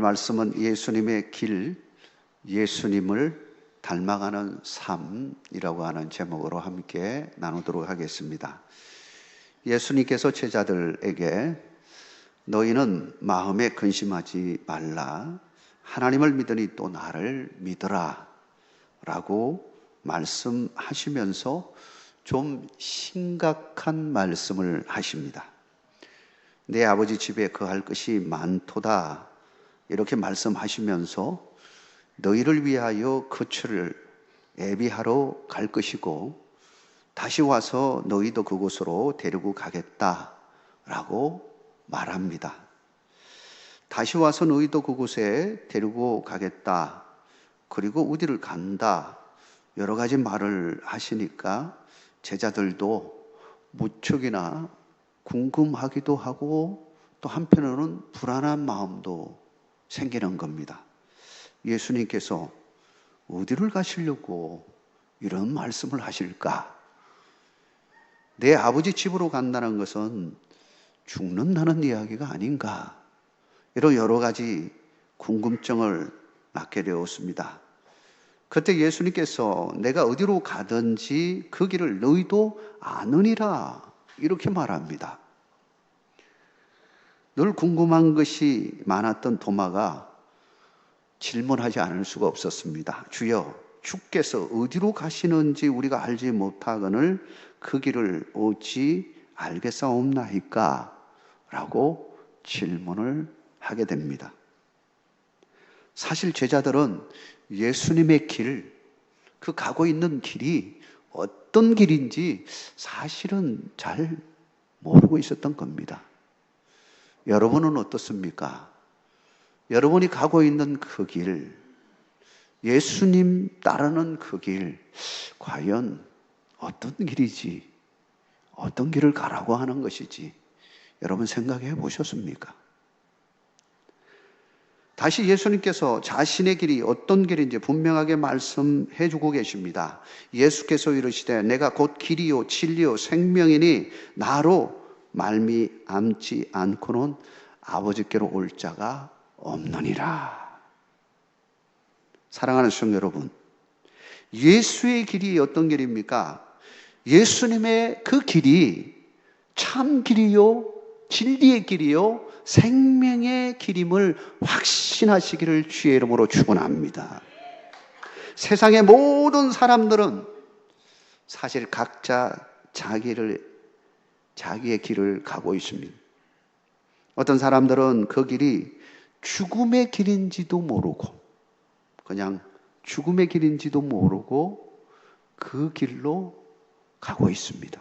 말씀은 예수님의 길, 예수님을 닮아가는 삶이라고 하는 제목으로 함께 나누도록 하겠습니다. 예수님께서 제자들에게 너희는 마음에 근심하지 말라. 하나님을 믿으니 또 나를 믿으라. 라고 말씀하시면서 좀 심각한 말씀을 하십니다. 내 아버지 집에 거할 것이 많도다. 이렇게 말씀하시면서 너희를 위하여 거처를 예비하러 갈 것이고 다시 와서 너희도 그곳으로 데리고 가겠다라고 말합니다. 다시 와서 너희도 그곳에 데리고 가겠다. 그리고 어디를 간다. 여러 가지 말을 하시니까 제자들도 무척이나 궁금하기도 하고 또 한편으로는 불안한 마음도 생기는 겁니다. 예수님께서 어디를 가시려고 이런 말씀을 하실까? 내 아버지 집으로 간다는 것은 죽는다는 이야기가 아닌가? 이런 여러 가지 궁금증을 낳게 되었습니다. 그때 예수님께서 내가 어디로 가든지 그 길을 너희도 아느니라 이렇게 말합니다. 늘 궁금한 것이 많았던 도마가 질문하지 않을 수가 없었습니다. 주여, 주께서 어디로 가시는지 우리가 알지 못하거늘 그 길을 어찌 알겠사옵나이까? 라고 질문을 하게 됩니다. 사실 제자들은 예수님의 길, 그 가고 있는 길이 어떤 길인지 사실은 잘 모르고 있었던 겁니다. 여러분은 어떻습니까? 여러분이 가고 있는 그 길, 예수님 따르는 그 길, 과연 어떤 길이지, 어떤 길을 가라고 하는 것이지, 여러분 생각해 보셨습니까? 다시 예수님께서 자신의 길이 어떤 길인지 분명하게 말씀해 주고 계십니다. 예수께서 이르시되 내가 곧 길이요 진리요 생명이니 나로 말미암지 않고는 아버지께로 올 자가 없느니라. 사랑하는 시청 여러분, 예수의 길이 어떤 길입니까? 예수님의 그 길이 참 길이요 진리의 길이요 생명의 길임을 확신하시기를 주의 이름으로 축원합니다. 세상의 모든 사람들은 사실 각자 자기의 길을 가고 있습니다. 어떤 사람들은 그 길이 죽음의 길인지도 모르고 그냥 죽음의 길인지도 모르고 그 길로 가고 있습니다.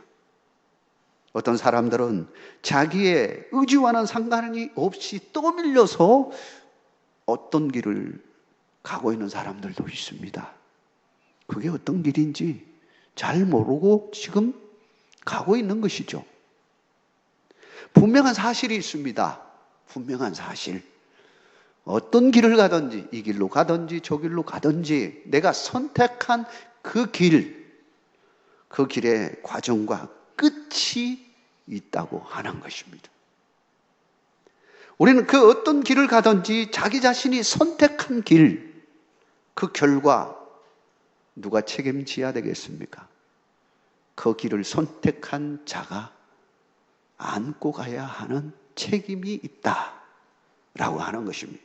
어떤 사람들은 자기의 의지와는 상관이 없이 떠밀려서 어떤 길을 가고 있는 사람들도 있습니다. 그게 어떤 길인지 잘 모르고 지금 가고 있는 것이죠. 분명한 사실이 있습니다. 분명한 사실. 어떤 길을 가든지 이 길로 가든지 저 길로 가든지 내가 선택한 그 길의 과정과 끝이 있다고 하는 것입니다. 우리는 그 어떤 길을 가든지 자기 자신이 선택한 길, 그 결과 누가 책임져야 되겠습니까? 그 길을 선택한 자가 안고 가야 하는 책임이 있다라고 하는 것입니다.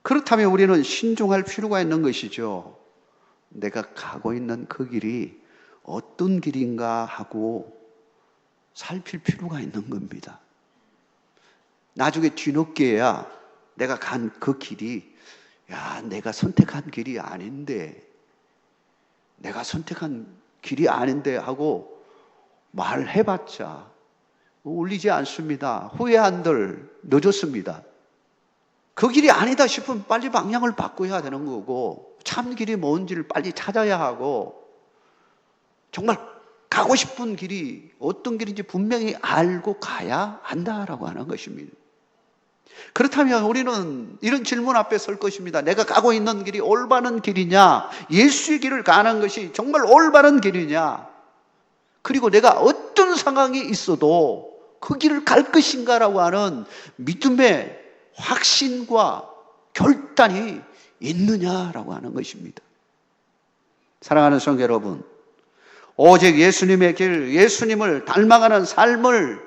그렇다면 우리는 신중할 필요가 있는 것이죠. 내가 가고 있는 그 길이 어떤 길인가 하고 살필 필요가 있는 겁니다. 나중에 뒤늦게야 내가 간 그 길이 내가 선택한 길이 아닌데 하고 말해봤자 울리지 않습니다. 후회한들 늦었습니다. 그 길이 아니다 싶으면 빨리 방향을 바꿔야 되는 거고 참 길이 뭔지를 빨리 찾아야 하고 정말 가고 싶은 길이 어떤 길인지 분명히 알고 가야 한다라고 하는 것입니다. 그렇다면 우리는 이런 질문 앞에 설 것입니다. 내가 가고 있는 길이 올바른 길이냐? 예수의 길을 가는 것이 정말 올바른 길이냐? 그리고 내가 어떤 상황이 있어도 그 길을 갈 것인가라고 하는 믿음의 확신과 결단이 있느냐라고 하는 것입니다. 사랑하는 성도 여러분, 오직 예수님의 길, 예수님을 닮아가는 삶을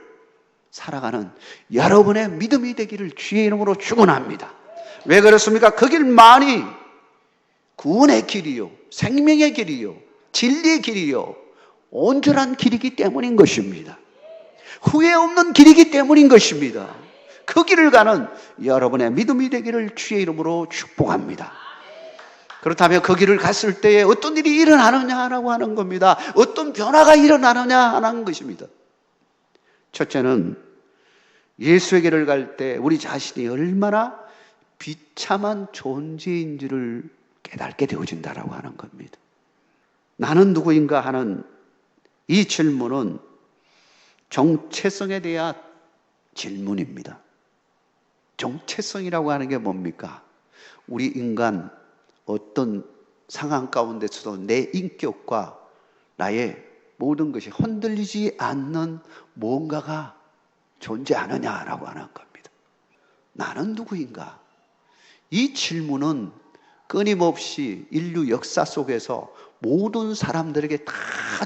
살아가는 여러분의 믿음이 되기를 주의 이름으로 축원합니다. 왜 그렇습니까? 그 길만이 구원의 길이요, 생명의 길이요, 진리의 길이요, 온전한 길이기 때문인 것입니다. 후회 없는 길이기 때문인 것입니다. 그 길을 가는 여러분의 믿음이 되기를 주의 이름으로 축복합니다. 그렇다면 그 길을 갔을 때에 어떤 일이 일어나느냐라고 하는 겁니다. 어떤 변화가 일어나느냐 하는 것입니다. 첫째는 예수의 길을 갈 때 우리 자신이 얼마나 비참한 존재인지를 깨닫게 되어진다라고 하는 겁니다. 나는 누구인가 하는 이 질문은 정체성에 대한 질문입니다. 정체성이라고 하는 게 뭡니까? 우리 인간 어떤 상황 가운데서도 내 인격과 나의 모든 것이 흔들리지 않는 뭔가가 존재하느냐라고 하는 겁니다. 나는 누구인가? 이 질문은 끊임없이 인류 역사 속에서 모든 사람들에게 다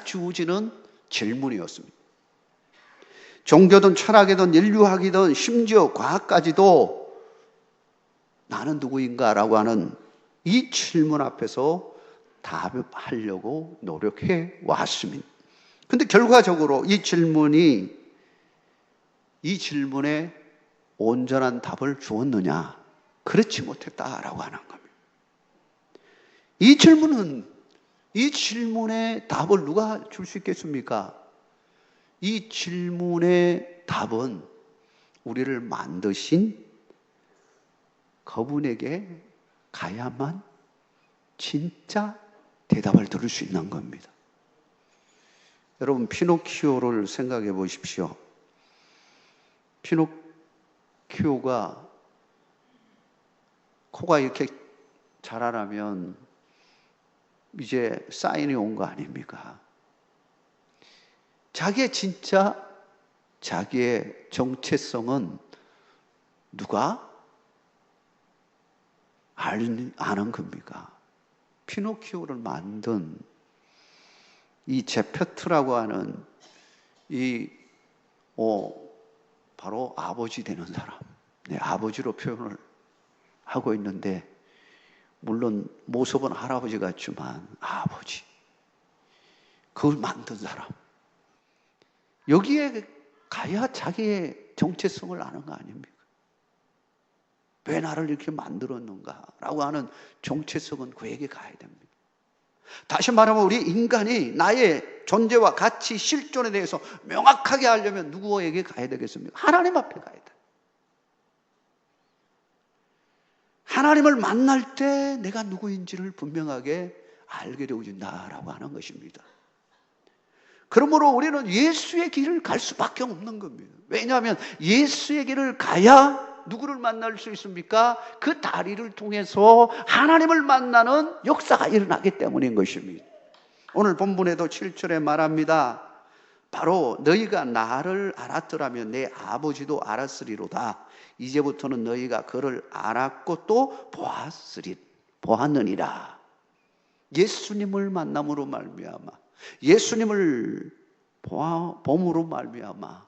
주어지는 질문이었습니다. 종교든 철학이든 인류학이든 심지어 과학까지도 나는 누구인가라고 하는 이 질문 앞에서 답하려고 노력해 왔습니다. 근데 결과적으로 이 질문에 온전한 답을 주었느냐? 그렇지 못했다라고 하는 겁니다. 이 질문의 답을 누가 줄 수 있겠습니까? 이 질문의 답은 우리를 만드신 그분에게 가야만 진짜 대답을 들을 수 있는 겁니다. 여러분, 피노키오를 생각해 보십시오. 피노키오가 코가 이렇게 자라나면 이제 사인이 온 거 아닙니까? 자기의 정체성은 누가 아는 겁니까? 피노키오를 만든 이 제페트라고 하는 바로 아버지 되는 사람, 아버지로 표현을 하고 있는데, 물론 모습은 할아버지 같지만 아버지, 그걸 만든 사람, 여기에 가야 자기의 정체성을 아는 거 아닙니까? 왜 나를 이렇게 만들었는가 라고 하는 정체성은 그에게 가야 됩니다. 다시 말하면 우리 인간이 나의 존재와 가치, 실존에 대해서 명확하게 알려면 누구에게 가야 되겠습니까? 하나님 앞에 가야 돼. 하나님을 만날 때 내가 누구인지를 분명하게 알게 되어진다라고 하는 것입니다. 그러므로 우리는 예수의 길을 갈 수밖에 없는 겁니다. 왜냐하면 예수의 길을 가야 누구를 만날 수 있습니까? 그 다리를 통해서 하나님을 만나는 역사가 일어나기 때문인 것입니다. 오늘 본문에도 7절에 말합니다. 바로 너희가 나를 알았더라면 내 아버지도 알았으리로다. 이제부터는 너희가 그를 알았고 또 보았느니라. 예수님을 만남으로 말미암아, 예수님을 봄으로 말미암아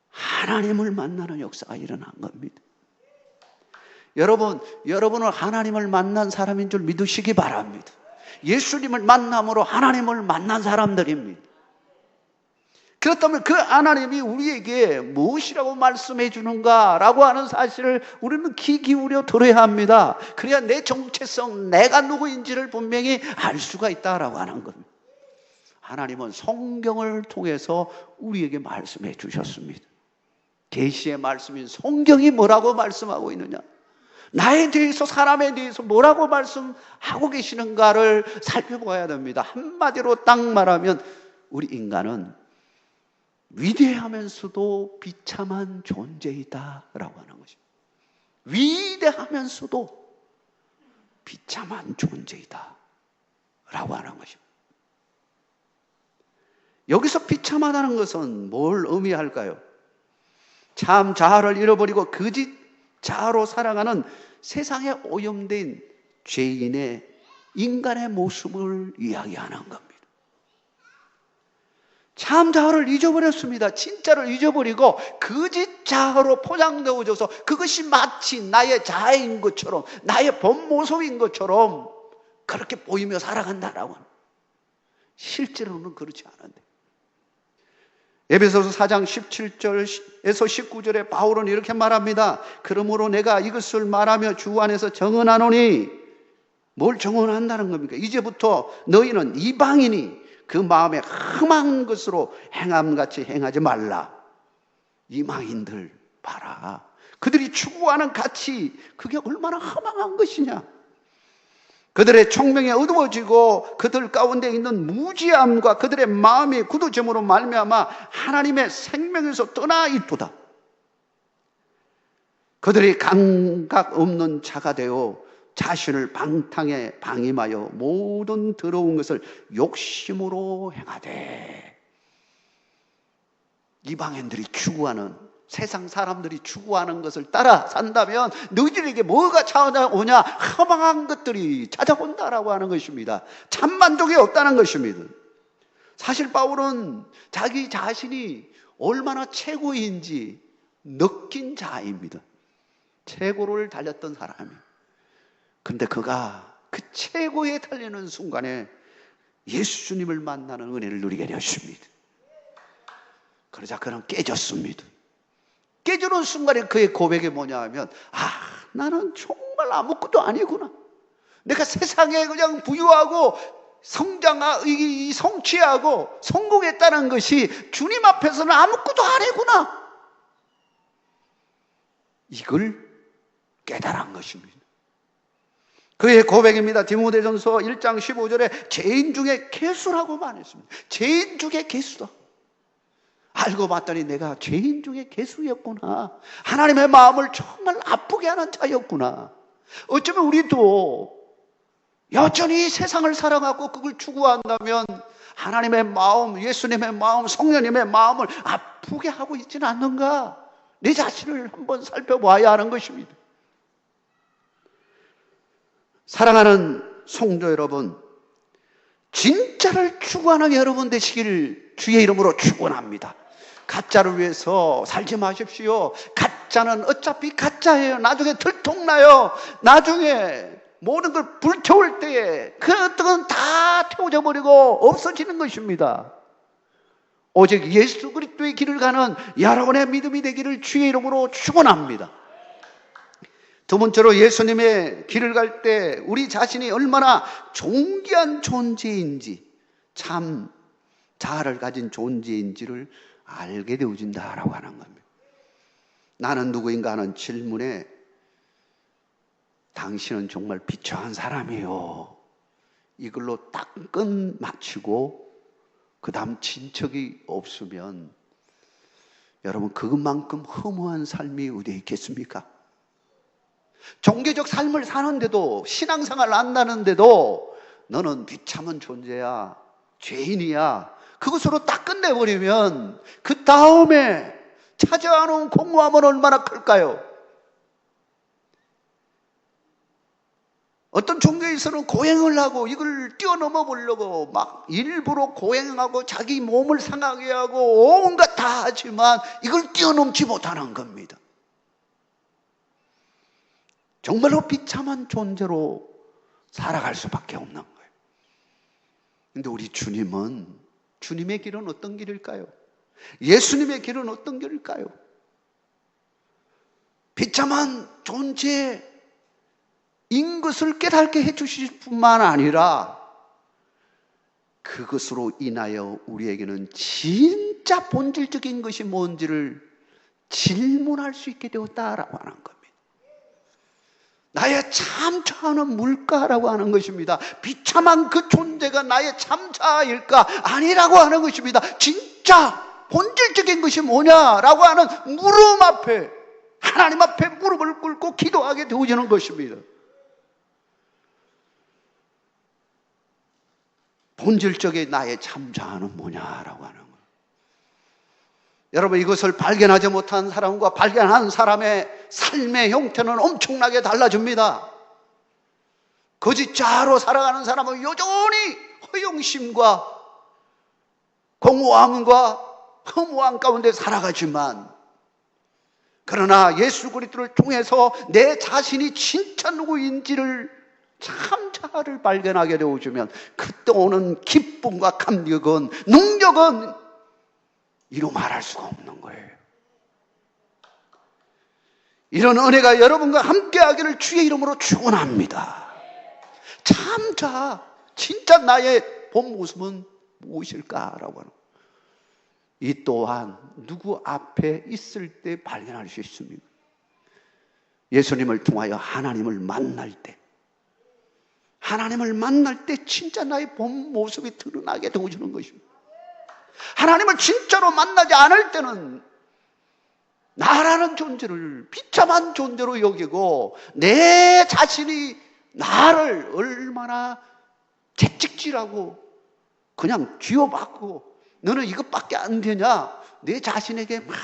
하나님을 만나는 역사가 일어난 겁니다. 여러분은 하나님을 만난 사람인 줄 믿으시기 바랍니다. 예수님을 만남으로 하나님을 만난 사람들입니다. 그렇다면 그 하나님이 우리에게 무엇이라고 말씀해 주는가라고 하는 사실을 우리는 귀 기울여 들어야 합니다. 그래야 내 정체성, 내가 누구인지를 분명히 알 수가 있다라고 하는 겁니다. 하나님은 성경을 통해서 우리에게 말씀해 주셨습니다. 계시의 말씀인 성경이 뭐라고 말씀하고 있느냐, 나에 대해서, 사람에 대해서 뭐라고 말씀하고 계시는가를 살펴봐야 됩니다. 한마디로 딱 말하면 우리 인간은 위대하면서도 비참한 존재이다라고 하는 것입니다. 위대하면서도 비참한 존재이다라고 하는 것입니다. 여기서 비참하다는 것은 뭘 의미할까요? 참 자아를 잃어버리고 거짓 자아로 살아가는 세상에 오염된 죄인의 인간의 모습을 이야기하는 겁니다. 참 자아를 잊어버렸습니다. 진짜를 잊어버리고 거짓 자아로 포장되어져서 그것이 마치 나의 자아인 것처럼, 나의 본 모습인 것처럼 그렇게 보이며 살아간다라고 합니다. 실제로는 그렇지 않은데. 에베소서 4장 17절에서 19절에 바울은 이렇게 말합니다. 그러므로 내가 이것을 말하며 주 안에서 정언하노니, 뭘 정언한다는 겁니까? 이제부터 너희는 이방인이 그 마음에 흠한 것으로 행함같이 행하지 말라. 이방인들 봐라. 그들이 추구하는 가치, 그게 얼마나 허망한 것이냐. 그들의 총명이 어두워지고 그들 가운데 있는 무지함과 그들의 마음이 굳어짐으로 말미암아 하나님의 생명에서 떠나 있도다. 그들이 감각 없는 자가 되어 자신을 방탕에 방임하여 모든 더러운 것을 욕심으로 행하되. 이방인들이 추구하는, 세상 사람들이 추구하는 것을 따라 산다면 너희들에게 뭐가 찾아오냐? 허망한 것들이 찾아온다라고 하는 것입니다. 참 만족이 없다는 것입니다. 사실 바울은 자기 자신이 얼마나 최고인지 느낀 자입니다. 최고를 달렸던 사람이에요. 그런데 그가 그 최고에 달리는 순간에 예수님을 만나는 은혜를 누리게 되었습니다. 그러자 그는 깨졌습니다. 깨지는 순간에 그의 고백이 뭐냐 하면, 나는 정말 아무것도 아니구나. 내가 세상에 그냥 부유하고 성취하고 성공했다는 것이 주님 앞에서는 아무것도 아니구나. 이걸 깨달은 것입니다. 그의 고백입니다. 디모데전서 1장 15절에 죄인 중에 괴수라고 말했습니다. 죄인 중에 괴수다. 알고 봤더니 내가 죄인 중에 괴수였구나. 하나님의 마음을 정말 아프게 하는 자였구나. 어쩌면 우리도 여전히 세상을 살아가고 그걸 추구한다면 하나님의 마음, 예수님의 마음, 성령님의 마음을 아프게 하고 있지는 않는가? 내 자신을 한번 살펴봐야 하는 것입니다. 사랑하는 성도 여러분, 진짜를 추구하는 여러분 되시기를 주의 이름으로 축원합니다. 가짜를 위해서 살지 마십시오. 가짜는 어차피 가짜예요. 나중에 들통나요. 나중에 모든 걸 불태울 때에 그 어떤 건 다 태워져 버리고 없어지는 것입니다. 오직 예수 그리스도의 길을 가는 여러분의 믿음이 되기를 주의 이름으로 축원합니다. 두 번째로 예수님의 길을 갈 때 우리 자신이 얼마나 존귀한 존재인지, 참 자아를 가진 존재인지를 알게 되어진다라고 하는 겁니다. 나는 누구인가 하는 질문에 당신은 정말 비참한 사람이에요. 이걸로 딱 끈 맞추고 그 다음 진척이 없으면 여러분 그것만큼 허무한 삶이 어디에 있겠습니까? 종교적 삶을 사는데도, 신앙생활을 한다는데도 너는 비참한 존재야, 죄인이야, 그것으로 딱 끝내버리면 그 다음에 찾아오는 공허함은 얼마나 클까요? 어떤 종교에서는 고행을 하고 이걸 뛰어넘어 보려고 막 일부러 고행하고 자기 몸을 상하게 하고 온갖 다 하지만 이걸 뛰어넘지 못하는 겁니다. 정말로 비참한 존재로 살아갈 수밖에 없는 거예요. 그런데 우리 주님은, 주님의 길은 어떤 길일까요? 예수님의 길은 어떤 길일까요? 비참한 존재인 것을 깨닫게 해주실 뿐만 아니라 그것으로 인하여 우리에게는 진짜 본질적인 것이 뭔지를 질문할 수 있게 되었다라고 하는 겁니다. 나의 참자아는 뭘까라고 하는 것입니다. 비참한 그 존재가 나의 참자아일까? 아니라고 하는 것입니다. 진짜 본질적인 것이 뭐냐라고 하는 물음 앞에, 하나님 앞에 무릎을 꿇고 기도하게 되어지는 것입니다. 본질적인 나의 참자아는 뭐냐라고 하는 거예요. 여러분, 이것을 발견하지 못한 사람과 발견한 사람의 삶의 형태는 엄청나게 달라집니다. 거짓자로 살아가는 사람은 여전히 허영심과 공허함과 허무함 가운데 살아가지만, 그러나 예수 그리스도를 통해서 내 자신이 진짜 누구인지를 참자를 발견하게 되어주면 그때 오는 기쁨과 감격은, 능력은 이루 말할 수가 없는 거예요. 이런 은혜가 여러분과 함께하기를 주의 이름으로 축원합니다. 참자, 진짜 나의 본 모습은 무엇일까라고 하는, 이 또한 누구 앞에 있을 때 발견할 수 있습니다. 예수님을 통하여 하나님을 만날 때, 하나님을 만날 때 진짜 나의 본 모습이 드러나게 되어주는 것입니다. 하나님을 진짜로 만나지 않을 때는 나라는 존재를 비참한 존재로 여기고, 내 자신이 나를 얼마나 채찍질하고 그냥 쥐어박고 너는 이것밖에 안 되냐, 내 자신에게 막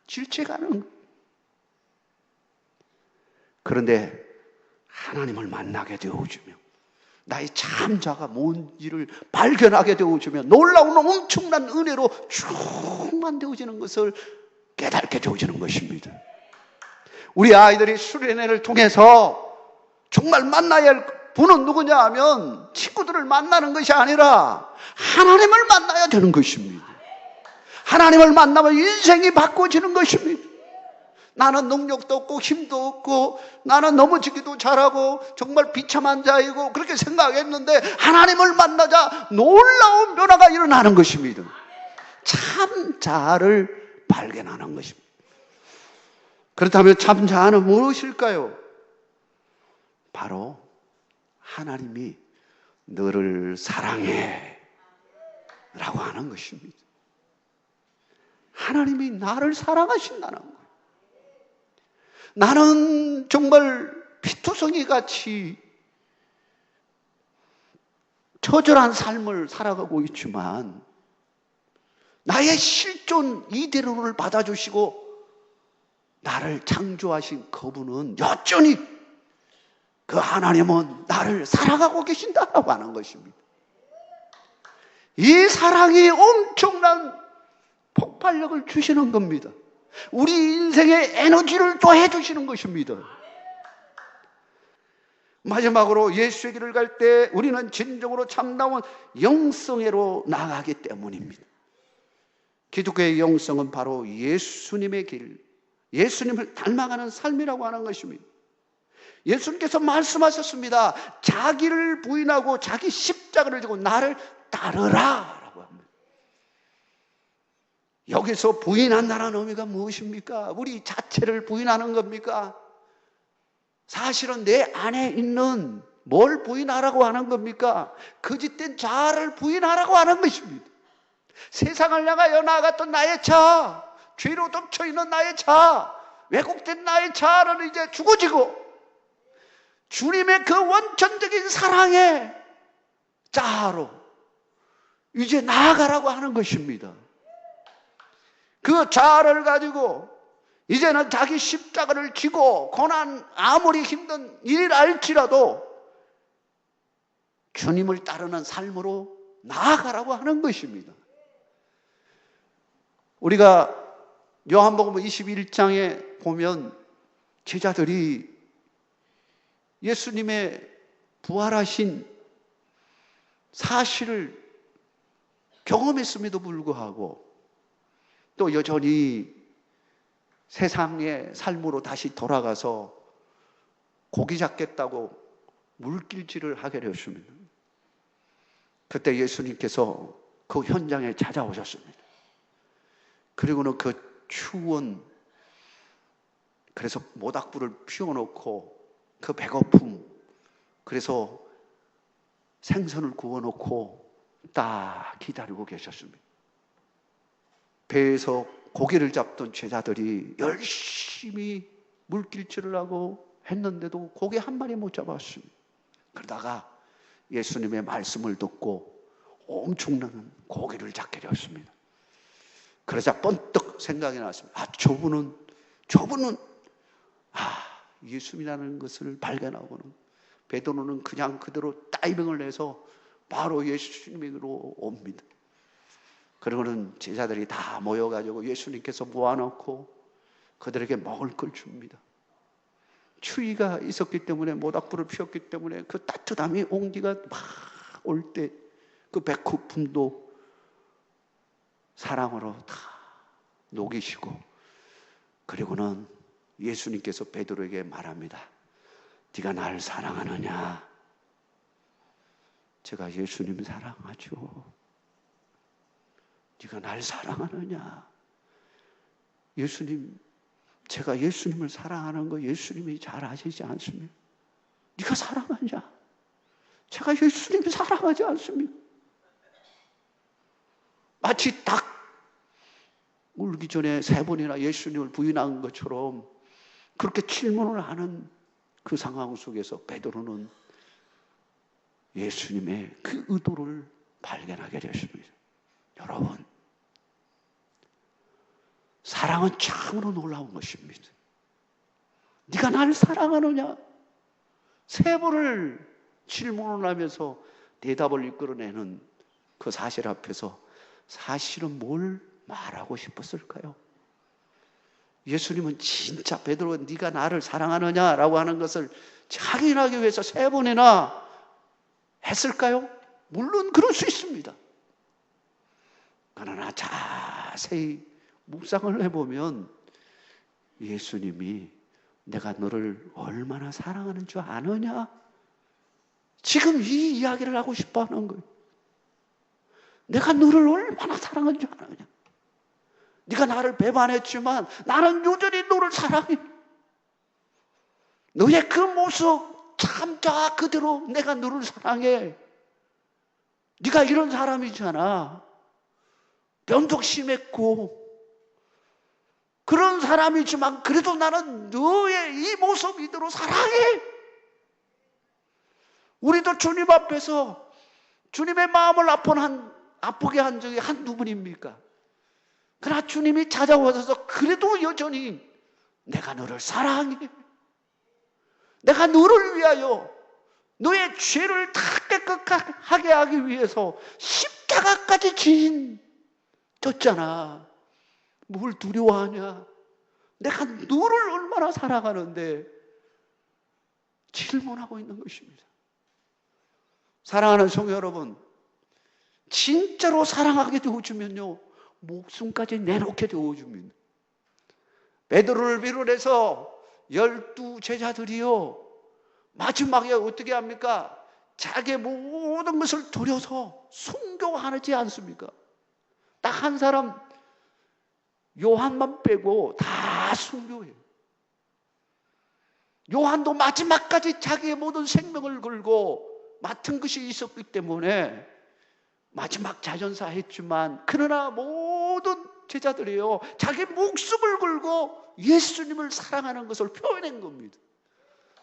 질책하는. 그런데 하나님을 만나게 되어주며 나의 참자가 뭔지를 발견하게 되어주며 놀라운 엄청난 은혜로 충만되어지는 것을 깨닫게 되어지는 것입니다. 우리 아이들이 수련회를 통해서 정말 만나야 할 분은 누구냐 하면 친구들을 만나는 것이 아니라 하나님을 만나야 되는 것입니다. 하나님을 만나면 인생이 바꿔지는 것입니다. 나는 능력도 없고 힘도 없고 나는 넘어지기도 잘하고 정말 비참한 자이고 그렇게 생각했는데, 하나님을 만나자 놀라운 변화가 일어나는 것입니다. 참자를 발견하는 것입니다. 그렇다면 참자는 무엇일까요? 바로 하나님이 너를 사랑해 라고 하는 것입니다. 하나님이 나를 사랑하신다는 거예요. 나는 정말 피투성이 같이 처절한 삶을 살아가고 있지만 나의 실존 이대로를 받아주시고 나를 창조하신 그분은 여전히, 그 하나님은 나를 사랑하고 계신다라고 하는 것입니다. 이 사랑이 엄청난 폭발력을 주시는 겁니다. 우리 인생의 에너지를 더해 주시는 것입니다. 마지막으로 예수의 길을 갈 때 우리는 진정으로 참다운 영성애로 나아가기 때문입니다. 기독교의 영성은 바로 예수님의 길, 예수님을 닮아가는 삶이라고 하는 것입니다. 예수님께서 말씀하셨습니다. 자기를 부인하고 자기 십자가를 지고 나를 따르라 라고 합니다. 여기서 부인한다는 의미가 무엇입니까? 우리 자체를 부인하는 겁니까? 사실은 내 안에 있는 뭘 부인하라고 하는 겁니까? 거짓된 자아를 부인하라고 하는 것입니다. 세상을 향하여 나아갔던 나의 자아, 죄로 덮쳐있는 나의 자아, 왜곡된 나의 자아는 이제 죽어지고 주님의 그 원천적인 사랑의 자아로 이제 나아가라고 하는 것입니다. 그 자아를 가지고 이제는 자기 십자가를 지고 고난, 아무리 힘든 일일할지라도 주님을 따르는 삶으로 나아가라고 하는 것입니다. 우리가 요한복음 21장에 보면 제자들이 예수님의 부활하신 사실을 경험했음에도 불구하고 또 여전히 세상의 삶으로 다시 돌아가서 고기 잡겠다고 물길질을 하게 되었습니다. 그때 예수님께서 그 현장에 찾아오셨습니다. 그리고는 그 추운, 그래서 모닥불을 피워놓고 그 배고픔, 그래서 생선을 구워놓고 딱 기다리고 계셨습니다. 배에서 고기를 잡던 제자들이 열심히 물길질을 하고 했는데도 고기 한 마리 못 잡았습니다. 그러다가 예수님의 말씀을 듣고 엄청난 고기를 잡게 되었습니다. 그러자 번뜩 생각이 났습니다. 저분은 예수님이라는 것을 발견하고는 베드로는 그냥 그대로 다이빙을 해서 바로 예수님으로 옵니다. 그리고는 제자들이 다 모여가지고 예수님께서 모아놓고 그들에게 먹을 걸 줍니다. 추위가 있었기 때문에, 모닥불을 피웠기 때문에 그 따뜻함이 온기가 막 올 때 그 배고픔도 사랑으로 다 녹이시고, 그리고는 예수님께서 베드로에게 말합니다. 네가 나를 사랑하느냐? 제가 예수님 사랑하죠. 네가 날 사랑하느냐? 예수님, 제가 예수님을 사랑하는 거 예수님이 잘 아시지 않습니까? 네가 사랑하냐? 제가 예수님을 사랑하지 않습니까? 마치 닭 울기 전에 3번이나 예수님을 부인한 것처럼 그렇게 질문을 하는 그 상황 속에서 베드로는 예수님의 그 의도를 발견하게 되었습니다. 여러분, 사랑은 참으로 놀라운 것입니다. 네가 나를 사랑하느냐? 3번을 질문을 하면서 대답을 이끌어내는 그 사실 앞에서 사실은 뭘 말하고 싶었을까요? 예수님은 진짜 베드로가 네가 나를 사랑하느냐라고 하는 것을 확인하기 위해서 3번이나 했을까요? 물론 그럴 수 있습니다. 그러나 자세히 묵상을 해보면 예수님이 내가 너를 얼마나 사랑하는 줄 아느냐? 지금 이 이야기를 하고 싶어 하는 거예요. 내가 너를 얼마나 사랑하는 줄 아느냐? 네가 나를 배반했지만 나는 여전히 너를 사랑해. 너의 그 모습 참자 그대로 내가 너를 사랑해. 네가 이런 사람이잖아. 변덕 심했고 그런 사람이지만 그래도 나는 너의 이 모습 이대로 사랑해. 우리도 주님 앞에서 주님의 마음을 아프게 한 적이 한두 번입니까? 그러나 주님이 찾아오셔서 그래도 여전히 내가 너를 사랑해. 내가 너를 위하여 너의 죄를 다 깨끗하게 하기 위해서 십자가까지 졌잖아. 뭘 두려워하냐? 내가 너를 얼마나 사랑하는데 질문하고 있는 것입니다. 사랑하는 성도 여러분, 진짜로 사랑하게 되어주면요 목숨까지 내놓게 되어줍니다. 베드로를 비롯해서 12 제자들이요 마지막에 어떻게 합니까? 자기의 모든 것을 들여서 순교하지 않습니까? 딱 한 사람 요한만 빼고 다 순교해요. 요한도 마지막까지 자기의 모든 생명을 걸고 맡은 것이 있었기 때문에 마지막 자전사 했지만, 그러나 모든 제자들이요 자기 목숨을 걸고 예수님을 사랑하는 것을 표현한 겁니다.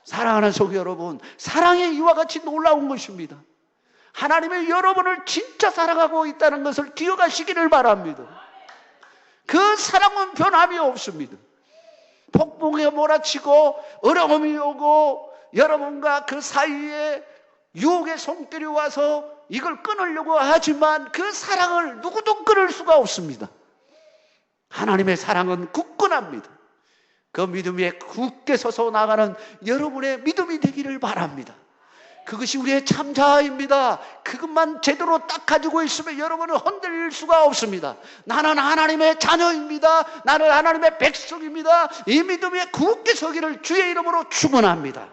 사랑하는 성도 여러분, 사랑이 이와 같이 놀라운 것입니다. 하나님의 여러분을 진짜 사랑하고 있다는 것을 기억하시기를 바랍니다. 그 사랑은 변함이 없습니다. 폭풍에 몰아치고 어려움이 오고 여러분과 그 사이에 유혹의 손길이 와서 이걸 끊으려고 하지만 그 사랑을 누구도 끊을 수가 없습니다. 하나님의 사랑은 굳건합니다. 그 믿음 위에 굳게 서서 나가는 여러분의 믿음이 되기를 바랍니다. 그것이 우리의 참자입니다. 그것만 제대로 딱 가지고 있으면 여러분은 흔들릴 수가 없습니다. 나는 하나님의 자녀입니다. 나는 하나님의 백성입니다. 이 믿음 위에 굳게 서기를 주의 이름으로 축원합니다.